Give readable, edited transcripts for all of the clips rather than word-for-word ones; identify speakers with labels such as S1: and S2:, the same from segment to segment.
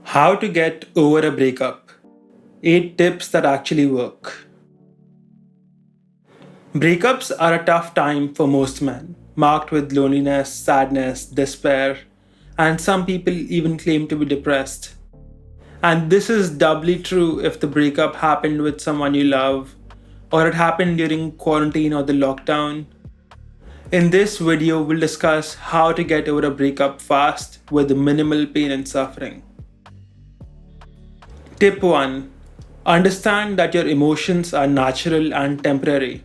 S1: How to get over a breakup. 8 tips that actually work. Breakups are a tough time for most men, marked with loneliness, sadness, despair, and some people even claim to be depressed. And this is doubly true if the breakup happened with someone you love, or it happened during quarantine or the lockdown. In this video, we'll discuss how to get over a breakup fast with minimal pain and suffering. Tip 1. Understand that your emotions are natural and temporary.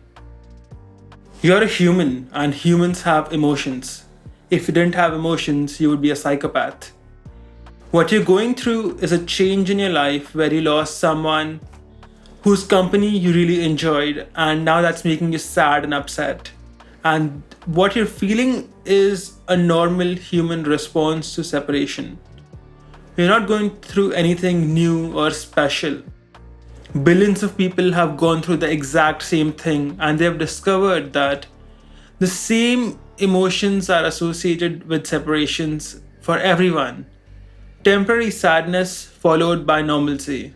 S1: You're a human and humans have emotions. If you didn't have emotions, you would be a psychopath. What you're going through is a change in your life where you lost someone whose company you really enjoyed, and now that's making you sad and upset. And what you're feeling is a normal human response to separation. You're not going through anything new or special. Billions of people have gone through the exact same thing, and they have discovered that the same emotions are associated with separations for everyone. Temporary sadness followed by normalcy.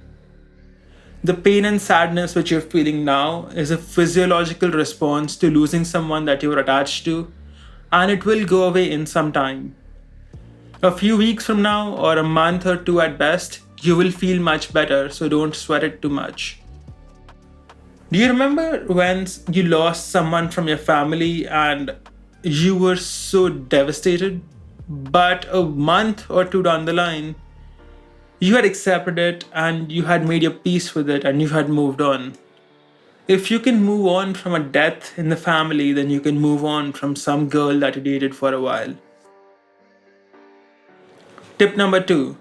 S1: The pain and sadness which you're feeling now is a physiological response to losing someone that you were attached to, and it will go away in some time. A few weeks from now, or a month or two at best, you will feel much better, so don't sweat it too much. Do you remember when you lost someone from your family and you were so devastated? But a month or two down the line, you had accepted it and you had made your peace with it and you had moved on. If you can move on from a death in the family, then you can move on from some girl that you dated for a while. Tip number 2.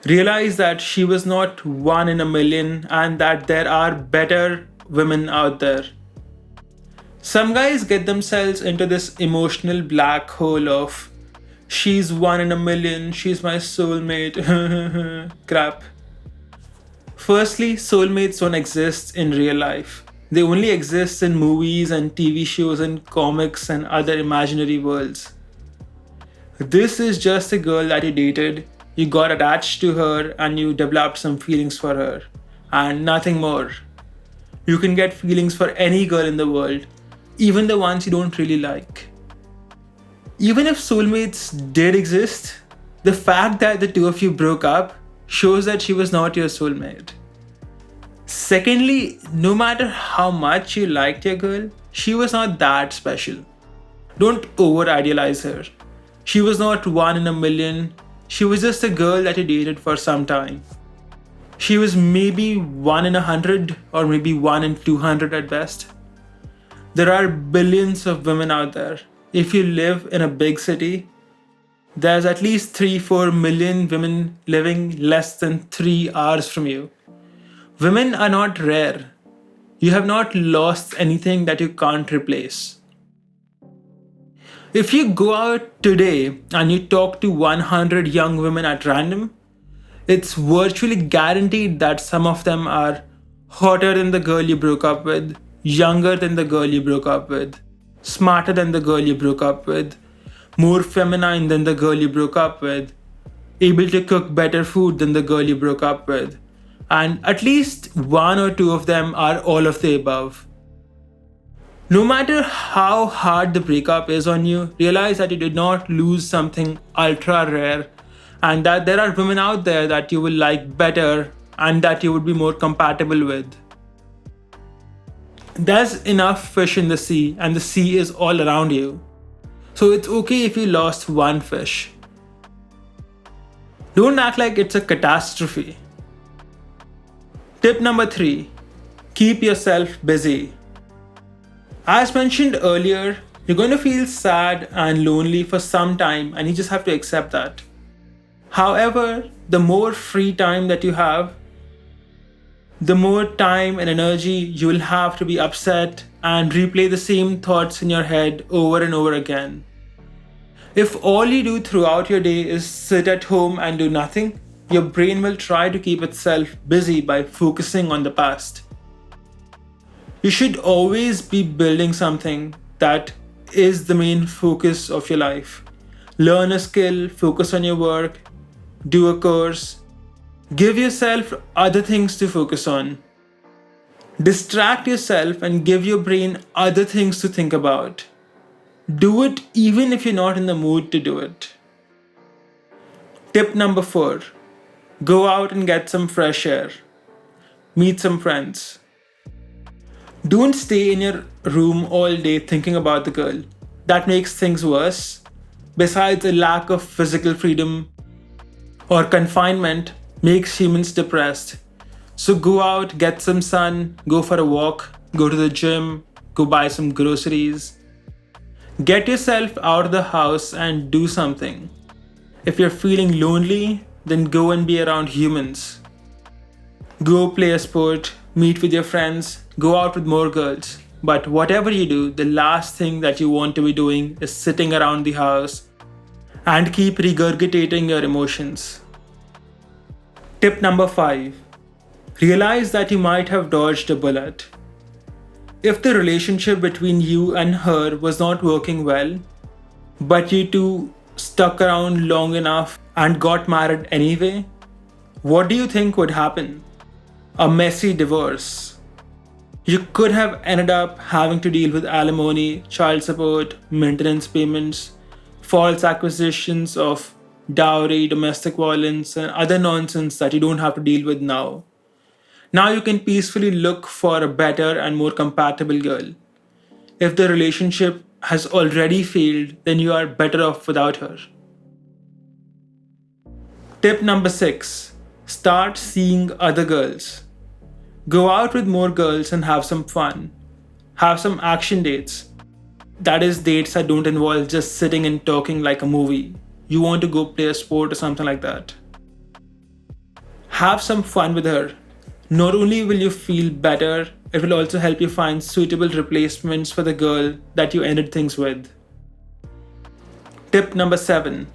S1: Realize that she was not one in a million and that there are better women out there. Some guys get themselves into this emotional black hole of she's one in a million, she's my soulmate, crap. Firstly, soulmates don't exist in real life. They only exist in movies and TV shows and comics and other imaginary worlds. This is just a girl that you dated, you got attached to her, and you developed some feelings for her, and nothing more. You can get feelings for any girl in the world, even the ones you don't really like. Even if soulmates did exist, the fact that the two of you broke up shows that she was not your soulmate. Secondly, no matter how much you liked your girl, she was not that special. Don't over idealize her. She was not one in a million, she was just a girl that you dated for some time. She was maybe 1 in 100 or maybe 1 in 200 at best. There are billions of women out there. If you live in a big city, there's at least 3-4 million women living less than 3 hours from you. Women are not rare. You have not lost anything that you can't replace. If you go out today and you talk to 100 young women at random, it's virtually guaranteed that some of them are hotter than the girl you broke up with, younger than the girl you broke up with, smarter than the girl you broke up with, more feminine than the girl you broke up with, able to cook better food than the girl you broke up with, and at least 1 or 2 of them are all of the above. No matter how hard the breakup is on you, realize that you did not lose something ultra rare, and that there are women out there that you will like better and that you would be more compatible with. There's enough fish in the sea, and the sea is all around you. So it's okay if you lost one fish. Don't act like it's a catastrophe. Tip number 3. Keep yourself busy. As mentioned earlier, you're going to feel sad and lonely for some time, and you just have to accept that. However, the more free time that you have, the more time and energy you will have to be upset and replay the same thoughts in your head over and over again. If all you do throughout your day is sit at home and do nothing, your brain will try to keep itself busy by focusing on the past. You should always be building something that is the main focus of your life. Learn a skill, focus on your work, do a course, give yourself other things to focus on. Distract yourself and give your brain other things to think about. Do it even if you're not in the mood to do it. Tip number 4. Go out and get some fresh air. Meet some friends. Don't stay in your room all day thinking about the girl. That makes things worse. Besides, a lack of physical freedom or confinement makes humans depressed. So go out, get some sun, go for a walk, go to the gym, go buy some groceries. Get yourself out of the house and do something. If you're feeling lonely, then go and be around humans. Go play a sport, meet with your friends, go out with more girls. But whatever you do, the last thing that you want to be doing is sitting around the house and keep regurgitating your emotions. Tip number 5. Realize that you might have dodged a bullet. If the relationship between you and her was not working well, but you two stuck around long enough and got married anyway, what do you think would happen? A messy divorce. You could have ended up having to deal with alimony, child support, maintenance payments, false accusations of dowry, domestic violence, and other nonsense that you don't have to deal with now. Now you can peacefully look for a better and more compatible girl. If the relationship has already failed, then you are better off without her. Tip number 6. Start seeing other girls. Go out with more girls and have some fun. Have some action dates. That is, dates that don't involve just sitting and talking like a movie. You want to go play a sport or something like that. Have some fun with her. Not only will you feel better, it will also help you find suitable replacements for the girl that you ended things with. Tip number 7.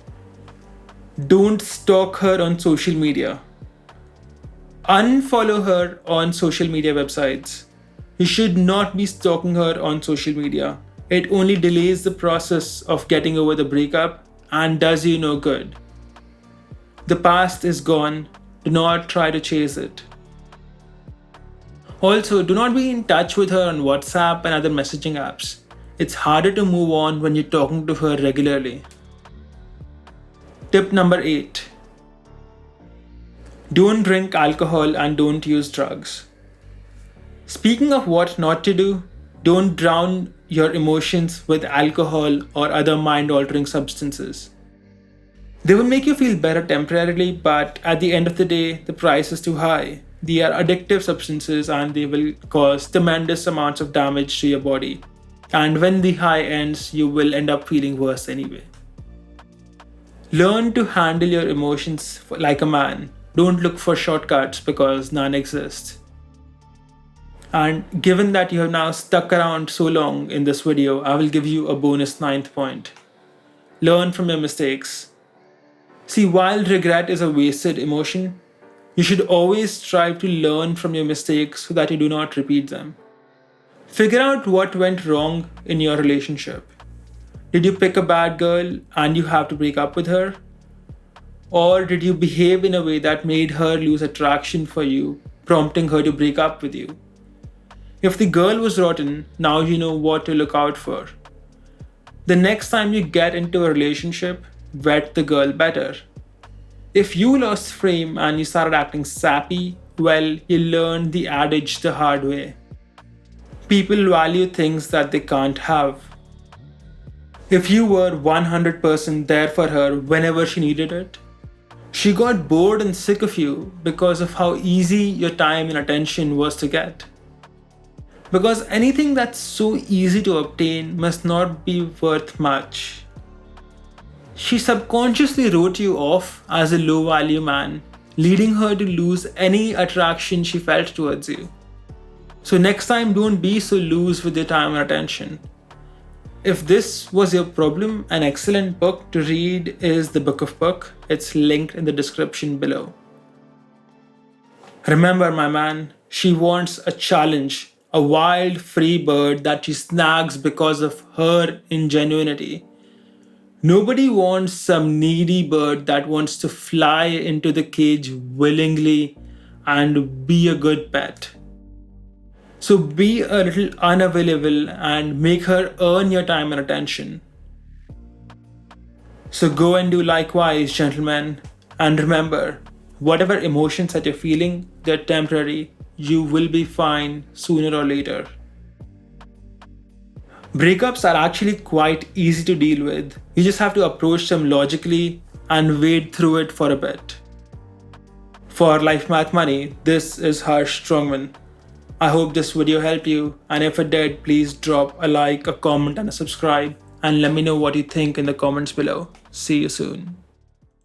S1: Don't stalk her on social media. Unfollow her on social media websites. You should not be stalking her on social media. It only delays the process of getting over the breakup and does you no good. The past is gone. Do not try to chase it. Also, do not be in touch with her on WhatsApp and other messaging apps. It's harder to move on when you're talking to her regularly. Tip number 8. Don't drink alcohol and don't use drugs. Speaking of what not to do, don't drown your emotions with alcohol or other mind-altering substances. They will make you feel better temporarily, but at the end of the day, the price is too high. They are addictive substances and they will cause tremendous amounts of damage to your body. And when the high ends, you will end up feeling worse anyway. Learn to handle your emotions like a man. Don't look for shortcuts because none exist. And given that you have now stuck around so long in this video, I will give you a bonus 9th point. Learn from your mistakes. See, while regret is a wasted emotion, you should always strive to learn from your mistakes so that you do not repeat them. Figure out what went wrong in your relationship. Did you pick a bad girl and you have to break up with her? Or did you behave in a way that made her lose attraction for you, prompting her to break up with you? If the girl was rotten, now you know what to look out for. The next time you get into a relationship, vet the girl better. If you lost frame and you started acting sappy, well, you learned the adage the hard way. People value things that they can't have. If you were 100% there for her whenever she needed it, she got bored and sick of you because of how easy your time and attention was to get. Because anything that's so easy to obtain must not be worth much. She subconsciously wrote you off as a low value man, leading her to lose any attraction she felt towards you. So next time, don't be so loose with your time and attention. If this was your problem, an excellent book to read is The Book of Book. It's linked in the description below. Remember, my man, she wants a challenge, a wild, free bird that she snags because of her ingenuity. Nobody wants some needy bird that wants to fly into the cage willingly and be a good pet. So be a little unavailable and make her earn your time and attention. So go and do likewise, gentlemen. And remember, whatever emotions that you're feeling, they're temporary. You will be fine sooner or later. Breakups are actually quite easy to deal with. You just have to approach them logically and wade through it for a bit. For Life Math Money, this is Harsh Strongman. I hope this video helped you, and if it did, please drop a like, a comment and a subscribe, and let me know what you think in the comments below. See you soon.